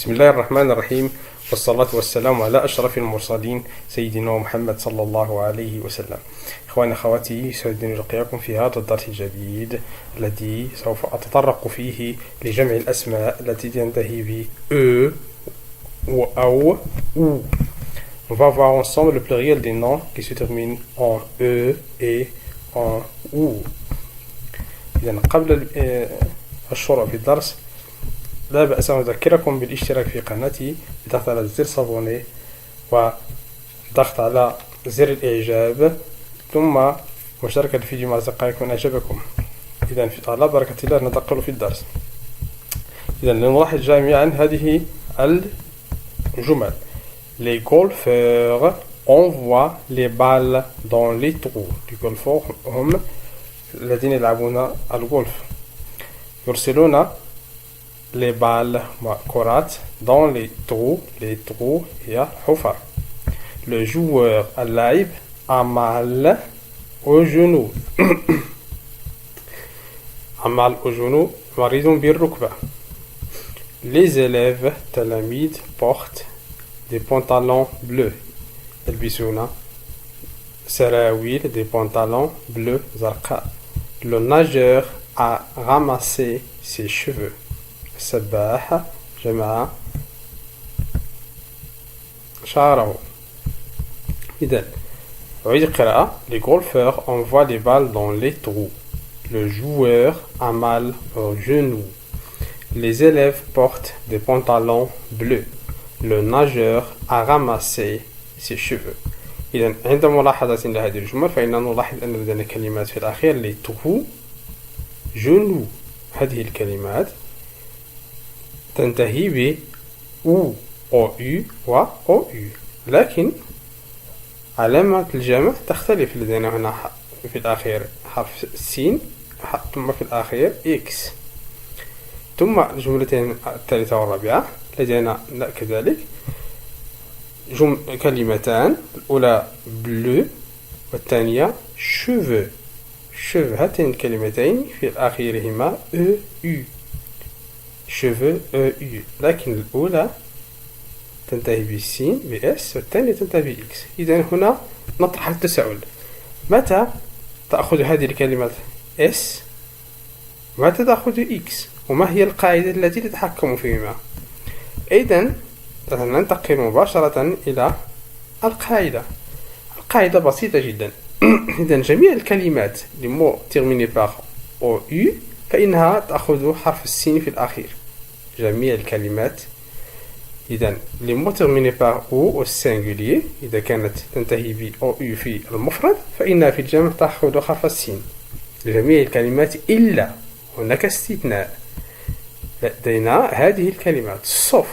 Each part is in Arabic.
بسم الله الرحمن الرحيم، والصلاة والسلام على أشرف المرسلين سيدنا محمد صلى الله عليه وسلم. إخواني أخواتي، يسعدني لقياكم في هذا الدرس الجديد الذي سوف أتطرق فيه لجمع الأسماء التي تنتهي ب E ou AO ou. On va voir ensemble le pluriel des noms qui se terminent en E et en OU. إذن قبل الشروع في الدرس لا بأس أن أذكركم بالاشتراك في قناتي بضغط على زر صابوني وضغط على زر الإعجاب ثم مشاركة الفيديو مع أصدقائكم إن أعجبكم. إذن على بركة الله ننتقل في الدرس. إذن لنلاحظ جميعا هذه الجمل. Les golfeurs envoient les balles dans les trous. Les golfeurs هم الذين يلعبون الجولف. يرسلون les balles كرات dans les trous هي حفر. Le joueur اللاعب a mal au genou. a mal au genou مريض بالركبة. Les élèves تلاميذ portent des pantalons bleus. يلبسون سراويل des pantalons bleus زرقاء. Le nageur a ramassé ses cheveux. السباح جمع شعره. إذن أعيد القراءة. Les golfeurs envoient les balles dans les trous. Le joueur a mal au genou. Les élèves portent des pantalons bleus. Le nageur a ramassé ses cheveux. إذن عند ملاحظة لهذه الجمل فإننا نلاحظ أن لدينا كلمات في الأخير les trous genou. هذه الكلمات تنتهي ب أو و أو لكن علامة الجمع تختلف. لدينا هنا في الأخير حرف سين ثم في الأخير إكس. ثم الجملتين الثالثة والرابعة لدينا كذلك كلمتان، الأولى بلو والثانية شوفو. هاتين الكلمتين في الأخيرهما أو شوفو أو لكن الأولى تنتهي بالسين بإس والثانية تنتهي بإكس. إذن هنا نطرح التساؤل: متى تأخذ هذه الكلمات إس؟ متى تأخذ إكس؟ وما هي القاعدة التي تتحكم فيهما؟ إذن ننتقل مباشرة إلى القاعدة. القاعدة بسيطة جدا. إذن جميع الكلمات les mots terminés par OU فإنها تأخذ حرف السين في الأخير. جميع الكلمات إذن les mots terminés par O au singulier إذا كانت تنتهي ب OU في المفرد فإنها في الجمع تأخذ حرف السين. جميع الكلمات إلا هناك استثناء. لدينا هذه الكلمات صف.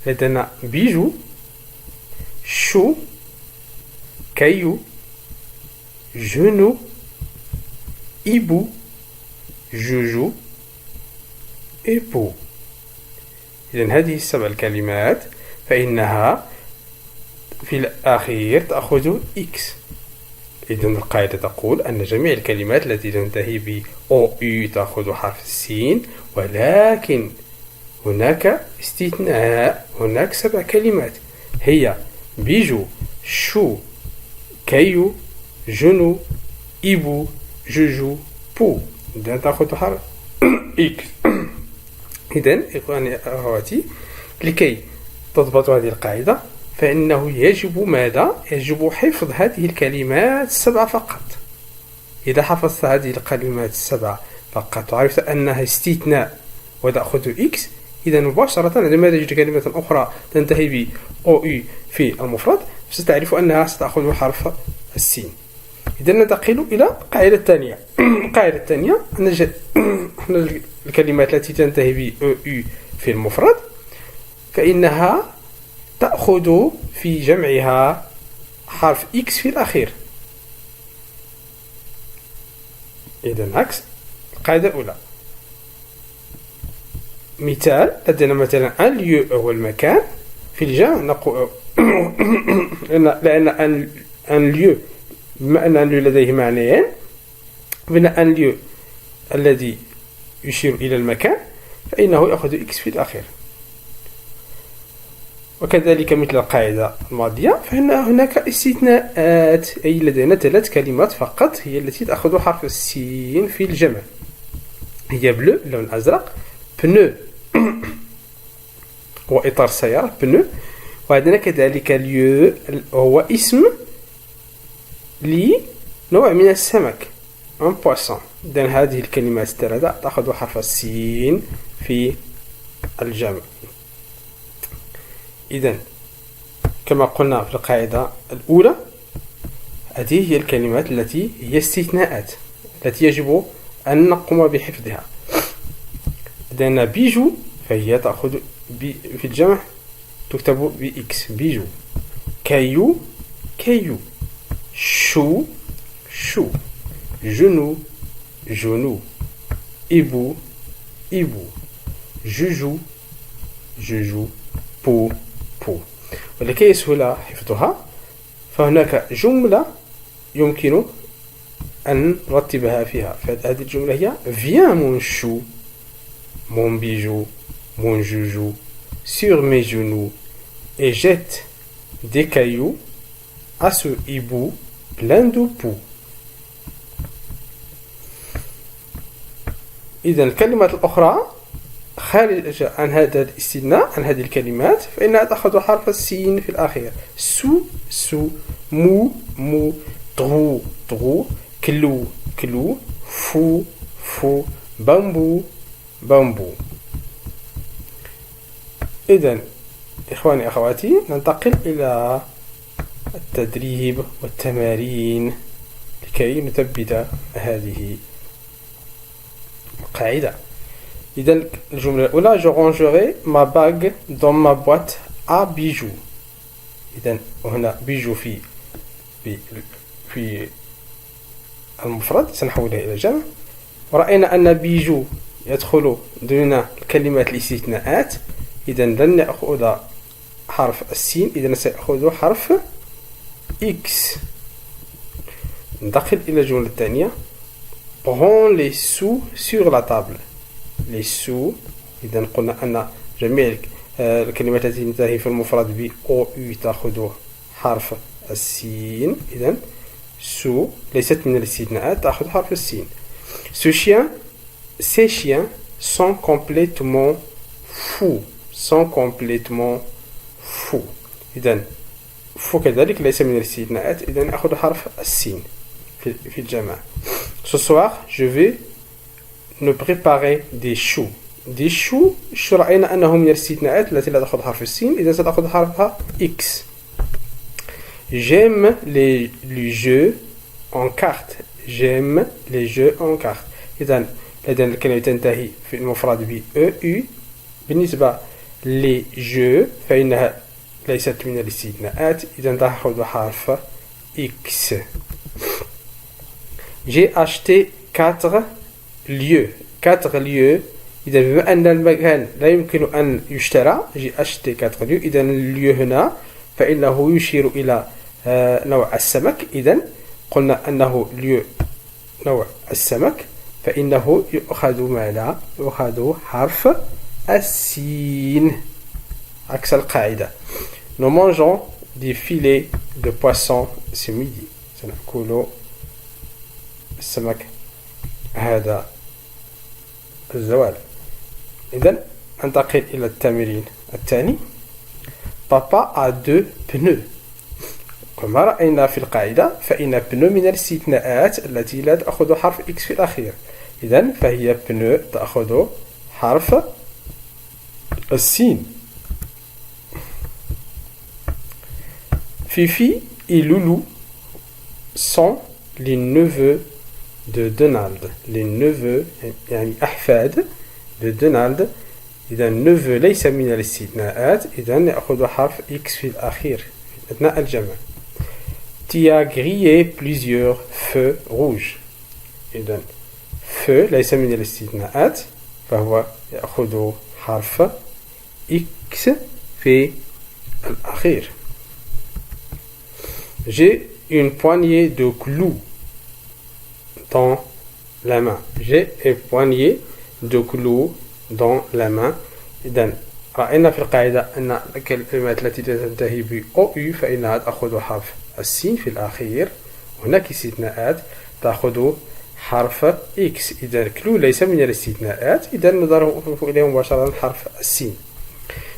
لدينا بيجو شو كيو جنو إبو جوجو إبو. إذن هذه السبع الكلمات فإنها في الأخير تأخذ إكس. إذن القاعدة تقول أن جميع الكلمات التي تنتهي ب OU تأخذ حرف السين، ولكن هناك استثناء. هناك سبع كلمات هي بيجو شو كيو جنو إبو جوجو بو. إذن تأخذ حرف إكس. إذن إخواني أخواتي، لكي تضبطوا هذه القاعدة فإنه يجب ماذا؟ يجب حفظ هذه الكلمات السبع فقط. إذا حفظت هذه الكلمات السبع فقط وعرفت أنها استثناء وتأخذ إكس، إذا مباشرة عندما تجد كلمة أخرى تنتهي ب OU في المفرد ستعرف أنها ستأخذ حرف السين. إذا ننتقل إلى القاعدة الثانية. القاعدة الثانية أن الكلمات التي تنتهي ب OU في المفرد فإنها تأخذ في جمعها حرف إكس في الأخير. إذا عكس القاعدة الأولى. مثال لدينا مثلا un lieu هو المكان. في الجمع نقول لأن un lieu بما أن un lieu لديه معنيين، بأن un lieu الذي يشير إلى المكان فإنه يأخذ إكس في الأخير. وكذلك مثل القاعدة الماضية فإن هناك استثناءات، أي لدينا 3 كلمات فقط هي التي تأخذ حرف السين في الجمع. هي بلو اللون الأزرق، بنو هو إطار السيارة بنو، وعندنا كذلك ليو هو اسم لنوع من السمك un poisson. إذن هذه الكلمات الثلاثة تأخذ حرف السين في الجمع. إذن كما قلنا في القاعدة الأولى هذه هي الكلمات التي هي استثناءات التي يجب أن نقوم بحفظها. إذن بيجو فهي تأخذ في الجمع تكتب بإكس بيجو. كايو كايو. شو شو. جنو جنو. إبو إبو. جوجو جوجو. بو بو. ولكي يسهل حفظها فهناك جملة يمكن أن نرتبها فيها. فهذه الجملة هي viens mon chou, mon bijou, mon joujou, sur mes genoux et jette des cailloux à ce hibou plein de poux. إذن الكلمات الأخرى خارج عن هذا الاستثناء عن هذه الكلمات فإنها تأخذ حرف السين في الأخير. سو سو. مو مو. طغو طغو. كلو كلو. فو فو. بامبو بامبو. إذن إخواني أخواتي ننتقل إلى التدريب والتمارين لكي نثبت هذه القاعدة. إذن الجملة الأولى je rangerai ma bague dans ma boîte à bijoux. إذن هنا بيجو في المفرد سنحولها إلى جمع. ورأينا أن بيجو يدخل ضمن الكلمات الاستثناءات. إذن لن نأخذ حرف السين، إذن سيأخذ حرف إكس. ندخل إلى الجملة الثانية prends les sous sur la table. les sous. إذن قلنا أن جميع الكلمات التي تنتهي في المفرد ب أو يو تأخذ حرف السين. إذن سو ليست من الاستثناءات تأخذ حرف السين. ce chien, ces chiens sont complètement fous. sont complètement fous. إذن فو كذلك ليس من الاستثناءات، إذن أخذ حرف السين في الجمع. ce soir je vais nous préparer des choux. des choux رأينا أنه من الاستثناءات التي لا تأخذ حرف السين، إذا ستأخذ حرفها X. j'aime les jeux en cartes. j'aime les jeux en cartes. إذن لدينا الكلمة تنتهي في المفرد ب EU. بالنسبة les jeux فإنها ليست من الاستثناءات، إذن تأخذ حرف X. j'ai acheté 4 lieux. 4 lieux. إذا بما أن المكان لا يمكن أن يشترى j'ai acheté 4 lieux. إذا الليو هنا فإنه يشير إلى نوع السمك. إذا قلنا أنه ليو نوع السمك فإنه يؤخذ ماذا؟ يؤخذ حرف السين عكس القاعدة. nous mangeons des filets de poisson ce midi. سنأكل السمك هذا الزوال. إذن أنتقل إلى التمرين الثاني. بابا a 2 pneus. كما رأينا في القاعدة فإن بنو من الاستثناءات التي لا تأخذ حرف إكس في الأخير. إذن فهي بنو تأخذ حرف السين. Fifi et Loulou sont les neveux de Donald. les neveux يعني أحفاد de Donald. إذا neveu ليس من الاستثناءات، إذا نأخذ حرف X في الأخير أثناء الجمع. tu as grillé plusieurs feux rouges. إذا feu ليس من الاستثناءات فهو يأخذ حرف X في الأخير. j'ai une poignée de clous dans la main. j'ai une poignée de clous dans la main. إذن رأينا في القاعدة أن الكلمات التي تنتهي ب OU فإنها تأخذ حرف السين في الأخير. هناك استثناءات تأخذ حرف X. إذا كلو ليس من الاستثناءات، إذا نضرب إليه مباشرة حرف السين.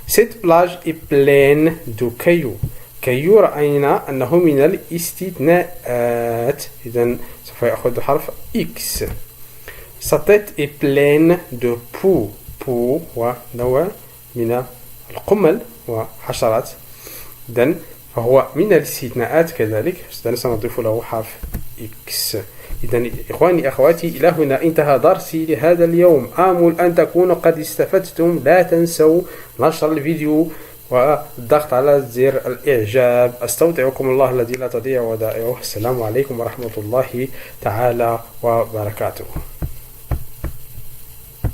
Cette plage est pleine de cailloux. cailloux رأينا أنه من الاستثناءات، إذا سوف يأخذ حرف X. Sa tête est pleine de poux. poux هو نوع من القمل وحشرات، إذن فهو من الاستثناءات كذلك، سنضيف له حرف X. إذن إخواني أخواتي، إلى هنا انتهى درسي لهذا اليوم. آمل أن تكونوا قد استفدتم. لا تنسوا نشر الفيديو والضغط على زر الإعجاب. أستودعكم الله الذي لا تضيع ودائعه. السلام عليكم ورحمة الله تعالى وبركاته.